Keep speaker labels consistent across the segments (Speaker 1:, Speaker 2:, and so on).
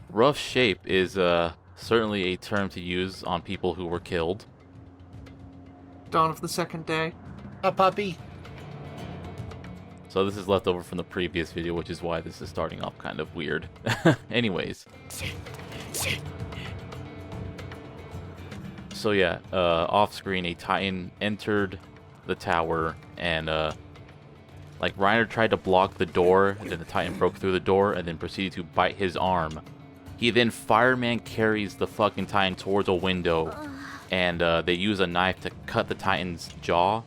Speaker 1: Rough shape is certainly a term to use on people who were killed.
Speaker 2: Dawn of the second day.
Speaker 3: A puppy.
Speaker 1: So this is left over from the previous video, which is why this is starting off kind of weird. Anyways. So yeah, off screen a Titan entered the tower and like Reiner tried to block the door, and then the Titan broke through the door and then proceeded to bite his arm. He then fireman carries the fucking Titan towards a window, and they use a knife to cut the Titan's jaw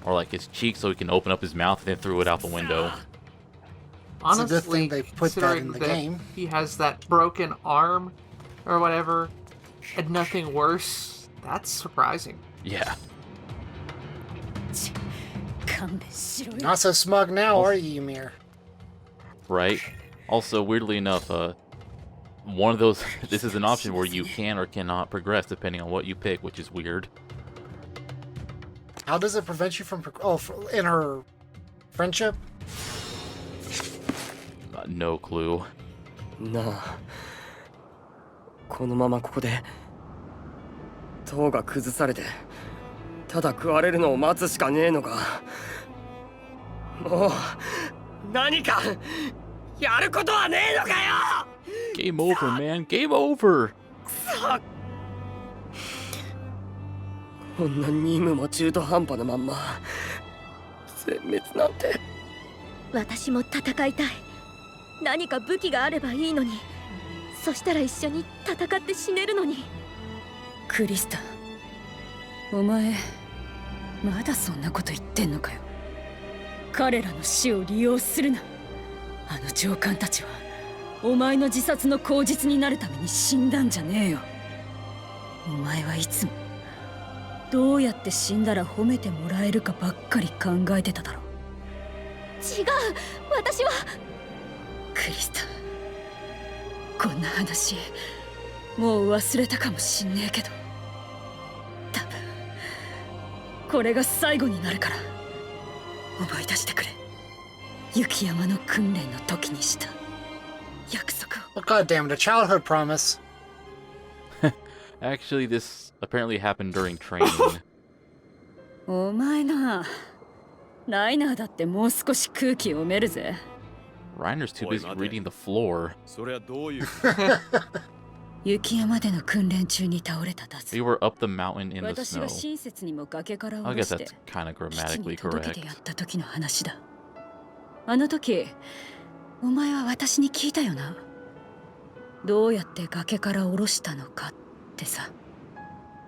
Speaker 1: or like his cheek so he can open up his mouth, and then threw it out the window.
Speaker 3: It's a good
Speaker 2: Honestly,
Speaker 3: thing they put that in
Speaker 2: considering
Speaker 3: the
Speaker 2: that
Speaker 3: game.
Speaker 2: he has that broken arm or whatever, and nothing worse, that's surprising.
Speaker 1: Yeah.
Speaker 3: Not so smug now, are you, Ymir?
Speaker 1: Right? Also, weirdly enough, one of those, this is an option where you can or cannot progress depending on what you pick, which is weird.
Speaker 3: How does it prevent you from... in her friendship?
Speaker 1: No clue.
Speaker 4: なあこのままここで塔が崩されてただ食われるのを待つしかねえのかもう何かやることはねえのかよ
Speaker 1: Game over, man. Game over.
Speaker 4: こんな任務も中途半端なまんま殲滅なんて
Speaker 5: 私も戦いたい。何か武器があればいいのに。そしたら一緒に戦って死ねるのに。クリスタ、お前まだそんなこと言ってんのかよ。彼らの死を利用するな。あの上官たちはお前の自殺の口実になるために死んだんじゃねえよ。お前はいつもどうやって死んだら褒めてもらえるかばっかり考えてただろ。違う、私は。クリスタ、こんな話もう忘れたかもしんねえけど、多分これが最後になるから思い出してくれ。雪山の訓練の時にした約束を。
Speaker 3: Well, God damn it, a childhood promise.
Speaker 1: Actually, this apparently happened during training.
Speaker 5: お前な、ライナーだってもう少し空気読めるぜ。
Speaker 1: Reiner's too busy reading the floor.
Speaker 6: それはどういう
Speaker 5: 雪山での訓練中に倒れた脱。
Speaker 1: We were up the mountain in the
Speaker 5: 私は
Speaker 1: snow.
Speaker 5: 親切にも崖から
Speaker 1: I
Speaker 5: 下ろ
Speaker 1: guess
Speaker 5: して
Speaker 1: that's kind of
Speaker 5: 基地
Speaker 1: grammatically
Speaker 5: に届けてや
Speaker 1: correct.
Speaker 5: った時の話だ。あの時お前は私に聞いたよな。どうやって崖から下ろしたのかってさ。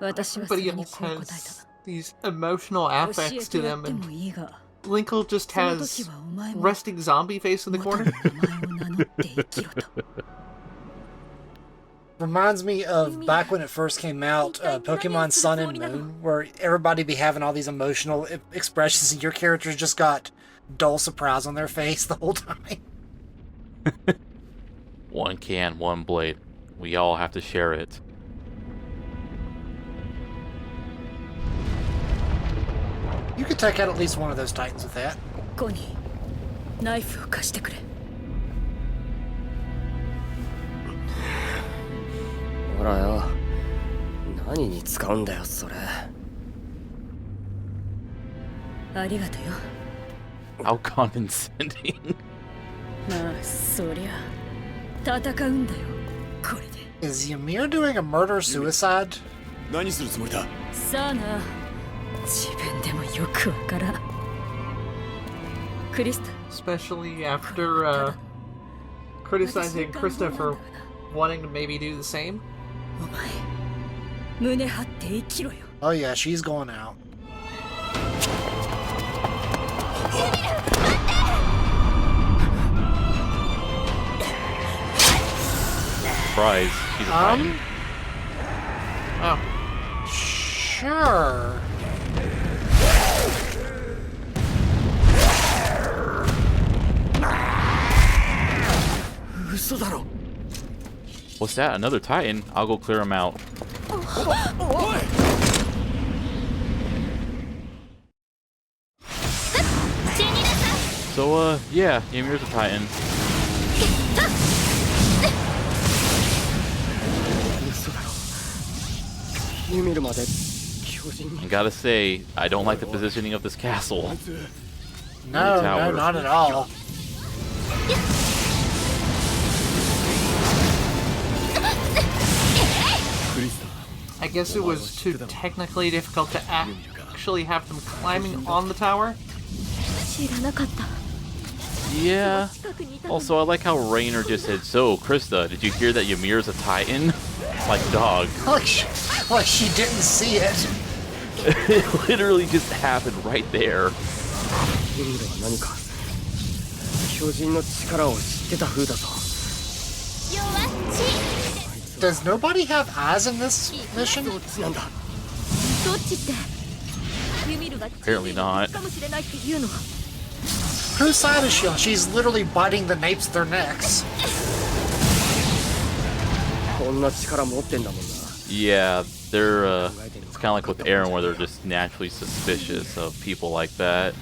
Speaker 5: 私はそれ
Speaker 2: Everybody
Speaker 5: に
Speaker 2: else
Speaker 5: こう答え
Speaker 2: has these emotional
Speaker 5: た。教え
Speaker 2: affects to
Speaker 5: てや
Speaker 2: them,
Speaker 5: っても
Speaker 2: and
Speaker 5: いいが、
Speaker 2: Linkle just
Speaker 5: その
Speaker 2: has
Speaker 5: 時はお前も
Speaker 2: resting zombie face in the
Speaker 5: 元
Speaker 2: corner.
Speaker 5: の名前を名乗って生きろと。
Speaker 3: Reminds me of back when it first came out, Pokemon Sun and Moon, where everybody be having all these emotional expressions and your characters just got dull surprise on their face the whole time.
Speaker 1: One can, one blade. We all have to share it.
Speaker 3: You could take out at least one of those Titans with that.
Speaker 5: コニー、ナイフを貸してくれ。
Speaker 4: ほらよ何に使うんだよそれ
Speaker 5: ありがとよ。
Speaker 1: How condescending.
Speaker 5: まあそりゃ戦うんだよこれで。
Speaker 3: Is Ymir doing a murder-suicide?
Speaker 6: 何するつもりだ
Speaker 5: さあな、自分でもよくわからん。クリスタ、
Speaker 2: Especially after criticizing Krista for wanting to maybe do the same.
Speaker 5: お前胸張って生きろよ。
Speaker 3: Oh yeah, she's going out.
Speaker 1: Surprise. She's a Titan.
Speaker 2: Oh,
Speaker 3: Sure.
Speaker 1: What's that? Another Titan? I'll go clear him out. So, yeah, Ymir's a Titan.
Speaker 4: ユミルまで巨人に
Speaker 1: I gotta say, I don't like the positioning of this castle.
Speaker 3: No, no,
Speaker 1: tower.
Speaker 3: not at all.
Speaker 2: I guess it was too technically difficult to actually have them climbing on the tower.
Speaker 5: 知らなかった
Speaker 1: Yeah.
Speaker 5: 近くにいたのに
Speaker 1: Also, I like how Rainer just said, "So, Krista, did you hear that Ymir's a Titan?" Like, dog.
Speaker 3: Like she didn't see it.
Speaker 1: It literally just happened right there.
Speaker 4: ユミルは何か巨人の力を知ってた風だぞ
Speaker 3: Does nobody have eyes in this mission?
Speaker 4: どっちなんだ
Speaker 5: どっちってユミルが
Speaker 1: Apparently not.
Speaker 5: かもしれないっていうの
Speaker 3: Whose side is she on? She's literally biting the napes of their necks.
Speaker 4: こんな力持ってんだもんな
Speaker 1: Yeah, they're, it's kind of like with Aaron where they're just naturally suspicious of people like that.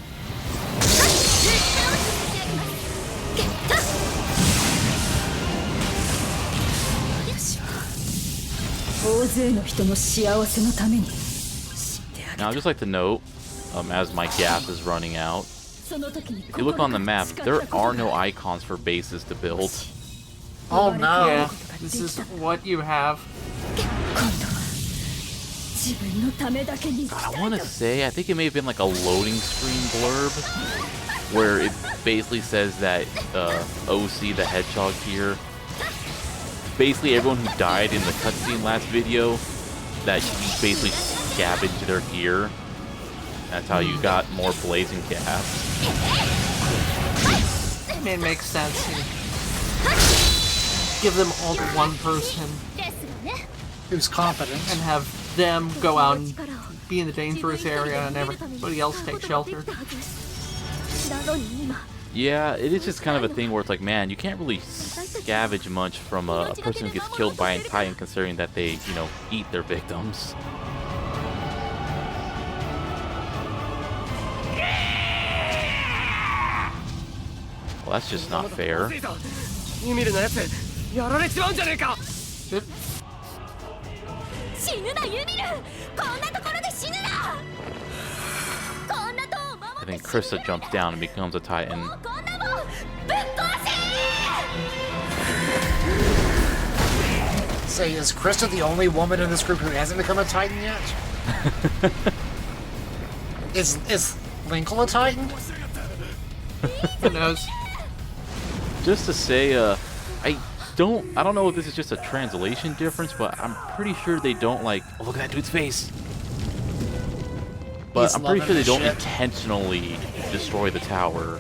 Speaker 5: 大勢の人の幸せのために知ってあげ
Speaker 1: Now, I'd just like to note, as my gas is running out,
Speaker 5: その時に
Speaker 1: if you look on the map, there are no icons for bases to build.
Speaker 3: Oh no.
Speaker 2: Yeah, this is what you have.
Speaker 5: 今度は自分のためだけに
Speaker 1: I want to say, I think it may have been like a loading screen blurb, where it basically says that OC, the hedgehog here, basically everyone who died in the cutscene last video, that you basically scavenged their gear. That's how you got more blazing gas.
Speaker 2: I mean, it makes sense. Give them all to one person
Speaker 5: ですがね
Speaker 3: Who's competent?
Speaker 2: and have them go out and be in the dangerous area and everybody else take shelter.
Speaker 5: なのに今
Speaker 1: Yeah, it is just kind of a thing where it's like, man, you can't really scavenge much from a person who gets killed by a Titan, considering that they, you know, eat their victims. Well, that's just not fair.
Speaker 4: ユミルのやつやられちまうんじゃねえか
Speaker 2: Good.
Speaker 5: 死ぬなユミルこんなところで死ぬなこんな塔を守
Speaker 1: I
Speaker 5: って
Speaker 1: think Krista jumps down and becomes a Titan.
Speaker 5: もうこんなもんぶっ壊せ
Speaker 3: Say, is Krista the only woman in this group who hasn't become a Titan yet? Is Linkle a Titan?
Speaker 2: Who knows?
Speaker 1: Just to say, I don't know if this is just a translation difference, but I'm pretty sure they don't like. Oh, look at that dude's face. But
Speaker 3: He's
Speaker 1: I'm pretty
Speaker 3: loving
Speaker 1: sure they
Speaker 3: the
Speaker 1: don't
Speaker 3: shit.
Speaker 1: intentionally destroy the tower.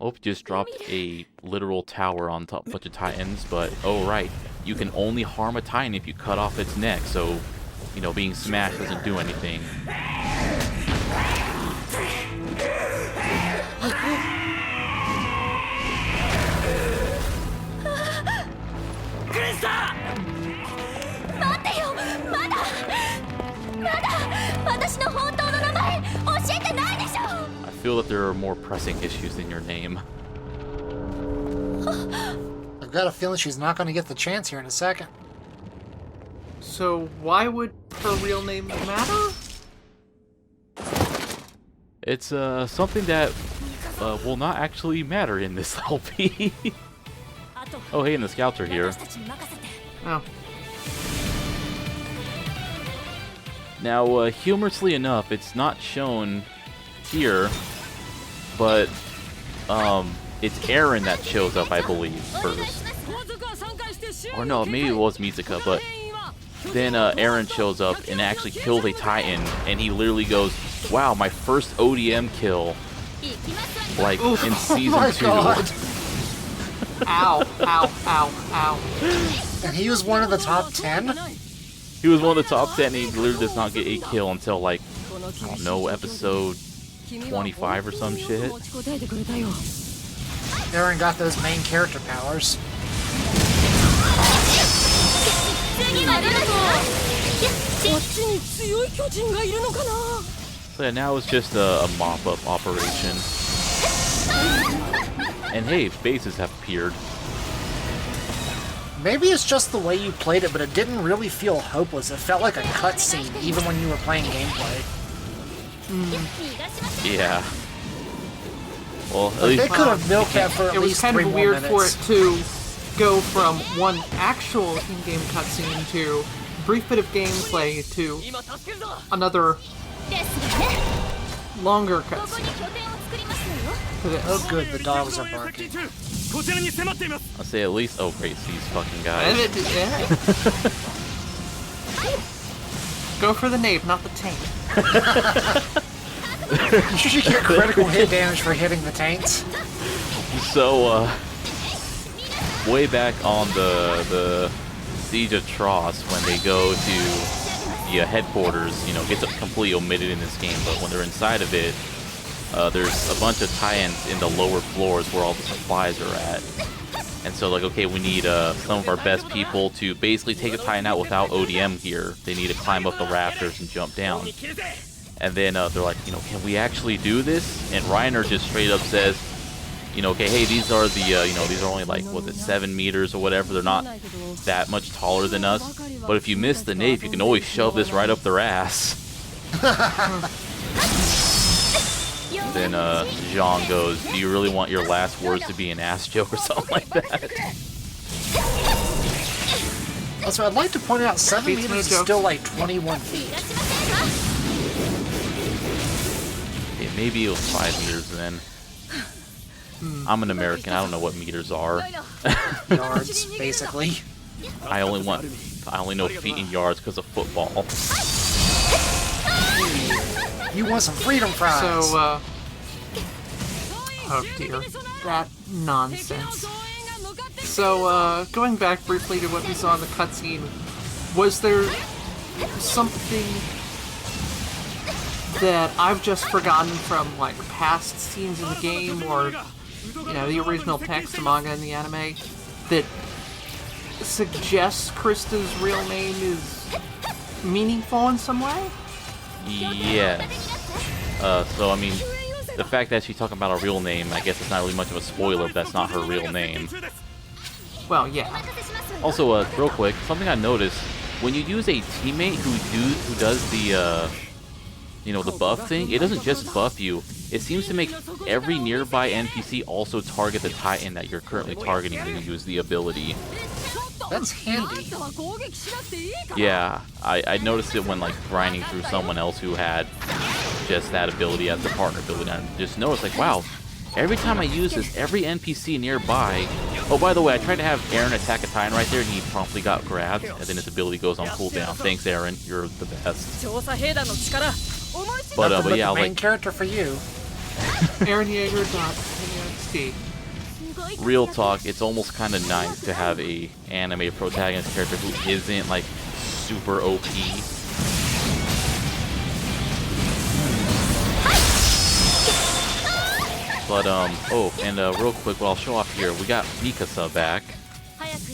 Speaker 1: Oh, just dropped a literal tower on top of a bunch of Titans, but oh right, you can only harm a Titan if you cut off its neck, so, you know, being smashed doesn't do anything. I feel that there are more pressing issues than your name.
Speaker 3: I've got a feeling she's not going to get the chance here in a second.
Speaker 2: So why would her real name matter?
Speaker 1: It's something that will not actually matter in this LP. Oh hey, and the scouts are here.
Speaker 2: Oh,
Speaker 1: Now, humorously enough, it's not shown here, but it's Aaron that shows up, I believe, first. Or no, maybe it was Mitsuka, but then Aaron shows up and actually kills a Titan, and he literally goes, "Wow, my first ODM kill!" Like
Speaker 2: Oof.
Speaker 1: in
Speaker 3: Oh
Speaker 1: season
Speaker 3: my
Speaker 1: 2.
Speaker 3: god!
Speaker 2: ow, ow, ow, ow.
Speaker 3: And he was one of the top 10?
Speaker 1: He was one of the top 10, and he literally does not get a kill until, like, I don't know, episode 25 or some shit.
Speaker 3: Aaron got those main character powers.
Speaker 5: に強い巨人がいるのかな。
Speaker 1: So yeah, now it's just a mop-up operation. And hey, bases have appeared.
Speaker 3: Maybe it's just the way you played it, but it didn't really feel hopeless. It felt like a cutscene, even when you were playing gameplay.
Speaker 1: Yeah. Well, at
Speaker 3: Like,
Speaker 1: least
Speaker 3: they could have milked that for at
Speaker 2: It was
Speaker 3: least
Speaker 2: kind
Speaker 3: 3
Speaker 2: of
Speaker 3: more
Speaker 2: weird
Speaker 3: minutes.
Speaker 2: for it to go from one actual in-game cutscene to a brief bit of gameplay to another longer cutscene.
Speaker 3: Oh good, the dogs are barking.
Speaker 6: こちらに迫っています
Speaker 1: I'll say at least. Oh, great, these fucking
Speaker 2: And
Speaker 1: guys.
Speaker 2: yeah. Go for the nape, not the tank.
Speaker 3: You should get critical hit damage for hitting the tanks.
Speaker 1: So, way back on the Siege of Tross, when they go to the headquarters, you know, gets completely omitted in this game, but when they're inside of it, there's a bunch of tie-ins in the lower floors where all the supplies are at. And so, like, okay, we need some of our best people to basically take a tie-in out without ODM gear. They need to climb up the rafters and jump down. And then they're like, you know, can we actually do this? And Reiner just straight up says, you know, okay, hey, these are the, you know, these are only like, was it 7 meters or whatever. They're not that much taller than us. But if you miss the nape, you can always shove this right up their ass. And then Jean goes, do you really want your last words to be an ass joke or something like that?
Speaker 3: Also, I'd like to point out 7
Speaker 2: Beats
Speaker 3: meters is
Speaker 2: no
Speaker 3: still like 21 feet.
Speaker 1: Okay, maybe it was 5 meters then. I'm an American, I don't know what meters are.
Speaker 3: Yards, basically.
Speaker 1: I only know feet and yards because of football.
Speaker 3: You want some freedom fries?
Speaker 2: So, oh dear, that nonsense. So, going back briefly to what we saw in the cutscene, was there something that I've just forgotten from, like, past scenes in the game, or, you know, the original text, the manga, and the anime, that suggests Krista's real name is meaningful in some way?
Speaker 1: Yes. So, I mean, the fact that she's talking about her real name, I guess it's not really much of a spoiler if that's not her real name.
Speaker 2: Well, yeah.
Speaker 1: Also, real quick, something I noticed, when you use a teammate who does the, you know, the buff thing, it doesn't just buff you. It seems to make every nearby NPC also target the Titan that you're currently targeting when you use the ability.
Speaker 3: That's handy.
Speaker 1: Yeah, I noticed it when, like, grinding through someone else who had just that ability as the partner ability. And I just noticed, like, wow, every time I use this, every NPC nearby... Oh, by the way, I tried to have Aaron attack a Titan right there, and he promptly got grabbed, and then his ability goes on cooldown. Thanks, Aaron. You're the best. But
Speaker 3: Nothing
Speaker 1: yeah,
Speaker 3: the main
Speaker 1: like,
Speaker 3: character for you.
Speaker 2: AaronYeager.txt.
Speaker 1: real talk, it's almost kind of nice to have a anime protagonist character who isn't, like, super OP. But, oh, and real quick, what I'll show off here, we got Mikasa back,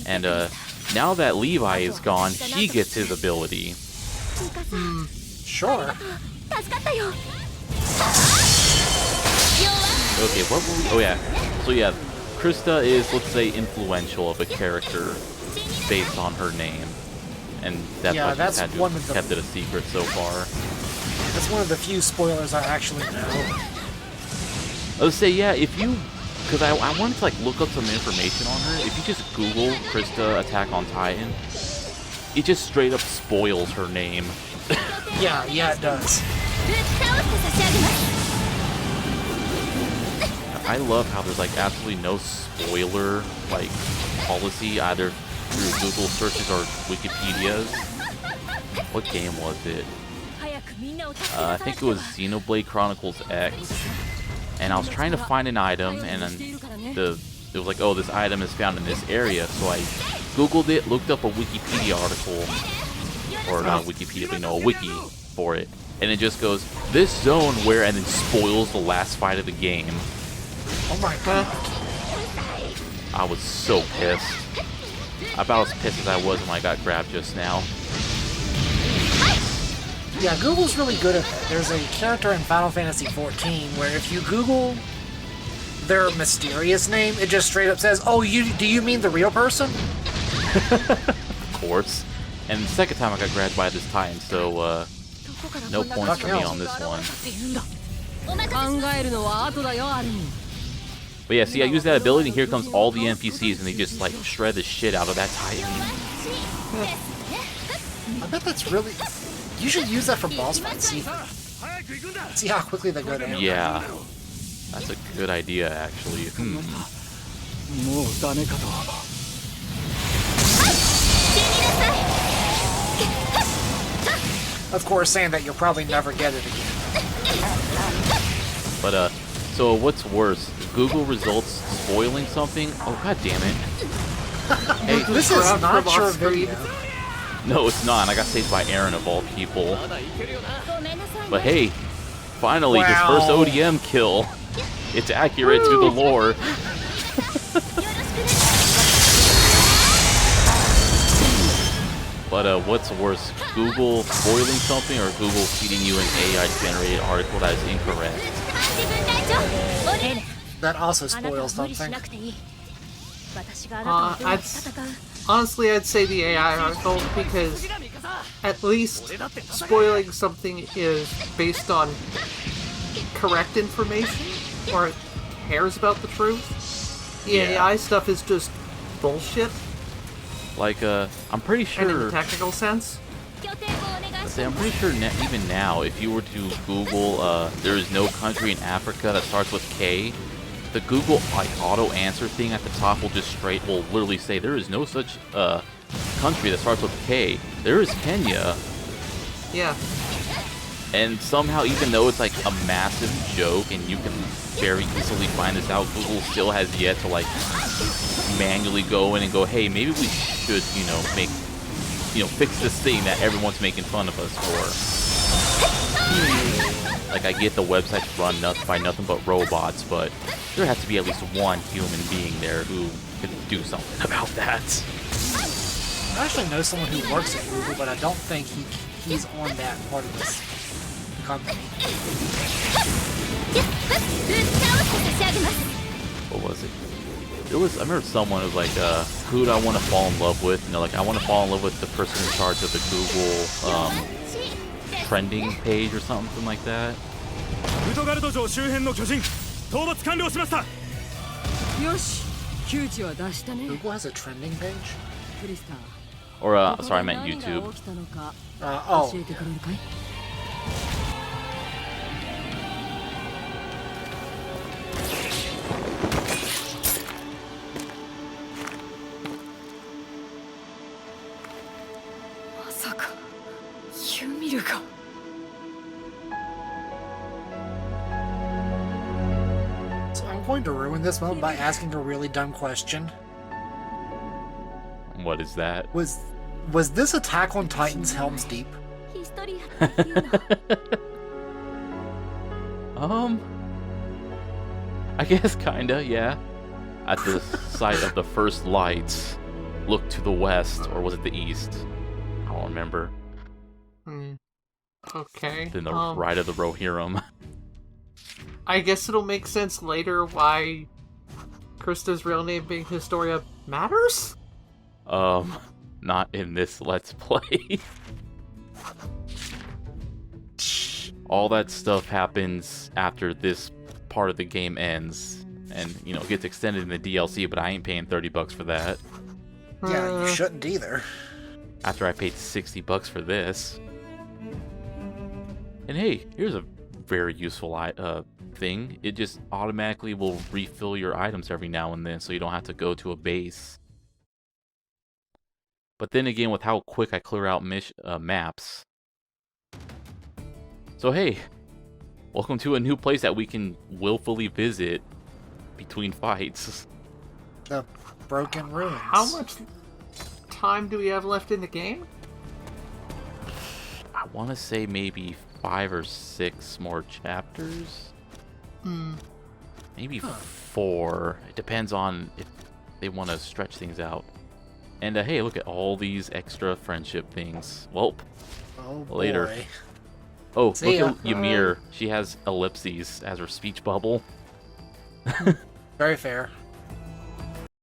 Speaker 1: and now that Levi is gone, he gets his ability.
Speaker 3: Sure.
Speaker 1: Okay, what were we... Oh, yeah. So, yeah, Krista is, let's say, influential of a character based on her name. And that's
Speaker 3: Yeah,
Speaker 1: why
Speaker 3: that's
Speaker 1: she's had
Speaker 3: one
Speaker 1: to
Speaker 3: of the-
Speaker 1: kept it a secret so far.
Speaker 3: That's one of the few spoilers I actually know.
Speaker 1: I would say, yeah, if you... Because I wanted to, like, look up some information on her. If you just Google Krista Attack on Titan, it just straight up spoils her name.
Speaker 3: Yeah, it does.
Speaker 1: I love how there's, like, absolutely no spoiler, like, policy either through Google searches or Wikipedias. What game was it? I think it was Xenoblade Chronicles X. And I was trying to find an item, and then it was like, oh, this item is found in this area. So I Googled it, looked up a Wikipedia article, or not a Wikipedia, but, you know, a wiki for it. And it just goes, this zone where, and then spoils the last fight of the game.
Speaker 3: Oh my god.
Speaker 1: I was so pissed. About as pissed as I was when I got grabbed just now.
Speaker 3: Yeah, Google's really good at that. There's a character in Final Fantasy XIV where if you Google their mysterious name, it just straight up says, "Oh, do you mean the real person?"
Speaker 1: Of course. And the second time I got grabbed by this Titan, so no points for me on this one. But yeah, see, I use that ability, and here comes all the NPCs, and they just like shred the shit out of that Titan.
Speaker 3: I bet that's really... You should use that for boss fights. See how quickly they go down.
Speaker 1: Yeah, that's a good idea, actually.
Speaker 3: Of course, saying that you'll probably never get it again.
Speaker 1: But so what's worse, Google results spoiling something? Oh god damn it!
Speaker 2: Hey,
Speaker 3: This is not your
Speaker 2: screen.
Speaker 3: video.
Speaker 1: No, it's not. And I got saved by Aaron of all people. But hey, finally, his first
Speaker 3: Wow.
Speaker 1: ODM kill. It's accurate to the lore. But what's worse, Google spoiling something or Google feeding you an AI-generated article that is incorrect?
Speaker 3: That also spoils something.
Speaker 2: Honestly, I'd say the AI article, because at least spoiling something is based on correct information, or it cares about the truth. The
Speaker 1: Yeah.
Speaker 2: AI stuff is just bullshit,
Speaker 1: Like, I'm pretty
Speaker 2: and in
Speaker 1: sure...
Speaker 2: the technical sense.
Speaker 1: I'm pretty sure even now, if you were to Google, there is no country in Africa that starts with K, the Google like auto answer thing at the top will will literally say there is no such country that starts with K. There is Kenya,
Speaker 2: Yeah.
Speaker 1: and somehow, even though it's like a massive joke and you can very easily find this out, Google still has yet to like manually go in and go, hey, maybe we should, fix this thing that everyone's making fun of us for. Like, I get the website's run by nothing but robots, but there has to be at least one human being there who could do something about that.
Speaker 3: I actually know someone who works at Google, but I don't think he's on that part of this company.
Speaker 1: What was it? I remember someone who was like, who do I want to fall in love with? Like, I want to fall in love with the person in charge of the Google trending page or something like that.
Speaker 6: ウトガルド城周辺の巨人討伐完了しました。
Speaker 7: よし、窮地は脱したね。
Speaker 3: Google has a trending page?
Speaker 7: クリスター。
Speaker 1: Or, sorry, I meant YouTube.
Speaker 7: 何が起きたのか
Speaker 3: Oh.
Speaker 7: 教えてくれるかい？ まさかユミルが。
Speaker 3: So I'm going to ruin this moment by asking a really dumb question.
Speaker 1: What is that?
Speaker 3: Was this Attack on Titan's Helm's Deep?
Speaker 1: I guess kinda, yeah. At the site of the first lights, look to the west, or was it the east? I don't remember.
Speaker 2: Okay.
Speaker 1: Then the right of the Rohirrim.
Speaker 2: I guess it'll make sense later why Krista's real name being Historia matters?
Speaker 1: Not in this Let's Play. All that stuff happens after this part of the game ends. And, it gets extended in the DLC, but I ain't paying $30 for that.
Speaker 3: Yeah, you shouldn't either.
Speaker 1: After I paid $60 for this. And hey, here's a very useful thing. It just automatically will refill your items every now and then, so you don't have to go to a base. But then again, with how quick I clear out maps. So hey, welcome to a new place that we can willfully visit between fights.
Speaker 3: The Broken Ruins.
Speaker 2: How much time do we have left in the game?
Speaker 1: I want to say maybe 5 or 6 more chapters. Maybe 4. It depends on if they want to stretch things out. And hey, look at all these extra friendship things. Welp.
Speaker 3: Oh,
Speaker 1: Later.
Speaker 3: boy.
Speaker 1: Oh,
Speaker 3: See
Speaker 1: look
Speaker 3: ya.
Speaker 1: at Ymir. She has ellipses as her speech bubble.
Speaker 3: Very fair.